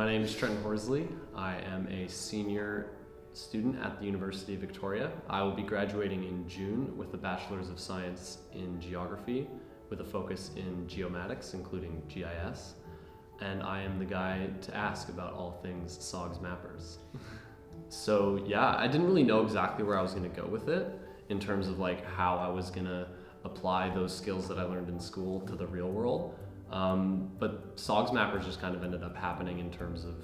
My name is Trent Horsley. I am a senior student at the University of Victoria. I will be graduating in June with a Bachelor's of Science in Geography with a focus in geomatics, including GIS. And I am the guy to ask about all things SOGS mappers. So yeah, I didn't really know exactly where I was going to go with it in terms of like how I was going to apply those skills that I learned in school to the real world. But SOGS mappers just kind of ended up happening in terms of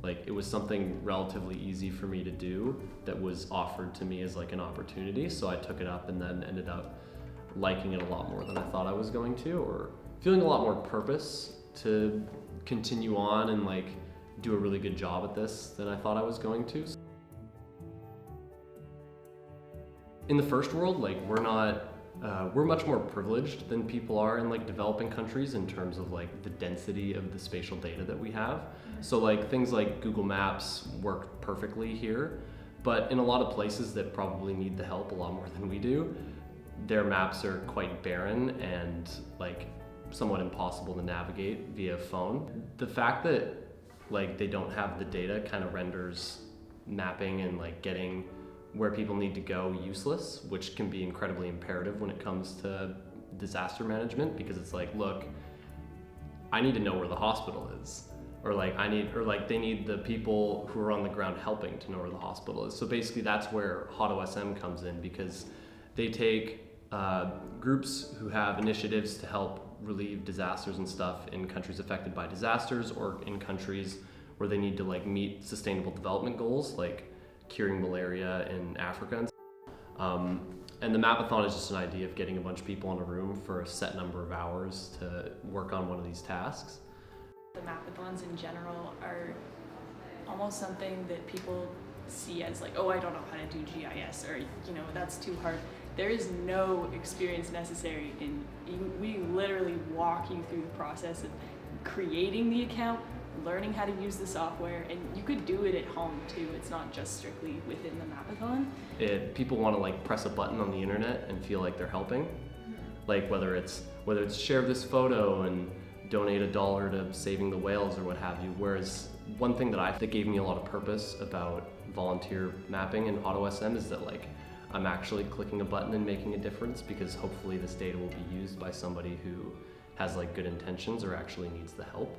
like, it was something relatively easy for me to do that was offered to me as like an opportunity. So I took it up and then ended up liking it a lot more than I thought I was going to, or feeling a lot more purpose to continue on and like do a really good job at this than I thought I was going to. In the first world, like we're much more privileged than people are in like developing countries in terms of like the density of the spatial data that we have. So like things like Google Maps work perfectly here, but in a lot of places that probably need the help a lot more than we do, their maps are quite barren and like somewhat impossible to navigate via phone. The fact that like they don't have the data kind of renders mapping and like getting where people need to go useless, which can be incredibly imperative when it comes to disaster management, because it's like, look, I need to know where the hospital is, or like they need the people who are on the ground helping to know where the hospital is. So basically that's where HotOSM comes in, because they take groups who have initiatives to help relieve disasters and stuff in countries affected by disasters, or in countries where they need to like meet sustainable development goals, like curing malaria in Africa. And the Mapathon is just an idea of getting a bunch of people in a room for a set number of hours to work on one of these tasks. The Mapathons in general are almost something that people see as like, oh, I don't know how to do GIS, or you know, that's too hard. There is no experience necessary we literally walk you through the process of creating the account, learning how to use the software, and you could do it at home too. It's not just strictly within the Mapathon. People want to like press a button on the internet and feel like they're helping. Like whether it's share this photo and donate $1 to saving the whales or what have you. Whereas one thing that gave me a lot of purpose about volunteer mapping in AutoSM is that like I'm actually clicking a button and making a difference, because hopefully this data will be used by somebody who has like good intentions or actually needs the help,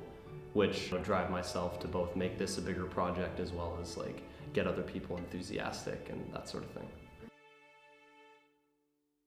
which drive myself to both make this a bigger project as well as like get other people enthusiastic and that sort of thing.